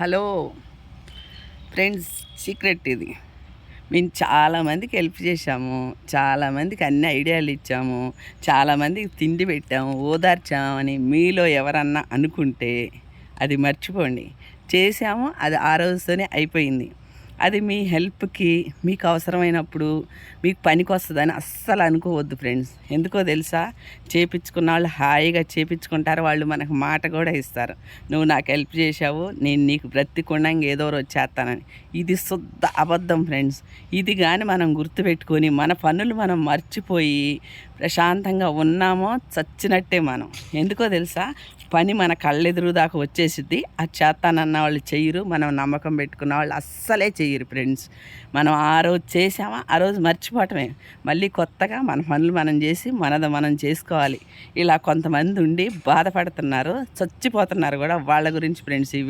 Hello friends, secret ఇది. మేము చాలామందికి హెల్ప్ చేశాము, చాలామందికి అన్ని ఐడియాలు ఇచ్చాము, చాలామందికి తిండి పెట్టాము, ఓదార్చామని మీలో ఎవరన్నా అనుకుంటే అది మర్చిపోండి. చేశాము, అది ఆ రోజుతోనే అయిపోయింది. అది మీ హెల్ప్కి మీకు అవసరమైనప్పుడు మీకు పనికి వస్తుందని అస్సలు అనుకోవద్దు ఫ్రెండ్స్. ఎందుకో తెలుసా, చేపించుకున్న వాళ్ళు హాయిగా చేపించుకుంటారు. వాళ్ళు మనకు మాట కూడా ఇస్తారు, నువ్వు నాకు హెల్ప్ చేశావు, నేను నీకు బ్రతికుండంగా ఏదో రోజు చేస్తానని. ఇది శుద్ధ అబద్ధం ఫ్రెండ్స్. ఇది కానీ మనం గుర్తుపెట్టుకొని మన పనులు మనం మర్చిపోయి ప్రశాంతంగా ఉన్నామో చచ్చినట్టే మనం. ఎందుకో తెలుసా, పని మన కళ్ళెదురు దాకా వచ్చేసిద్ది, అది చేస్తానన్న వాళ్ళు చెయ్యరు, మనం నమ్మకం పెట్టుకున్న వాళ్ళు అస్సలే చెయ్యరు ఫ్రెండ్స్. మనం ఆ రోజు చేసామా ఆ రోజు మర్చిపోవటమే. మళ్ళీ కొత్తగా మన పనులు మనం చేసి మనది మనం చేసుకోవాలి. ఇలా కొంతమంది ఉండి బాధపడుతున్నారు, చచ్చిపోతున్నారు కూడా. వాళ్ళ గురించి ఫ్రెండ్స్ ఇవి.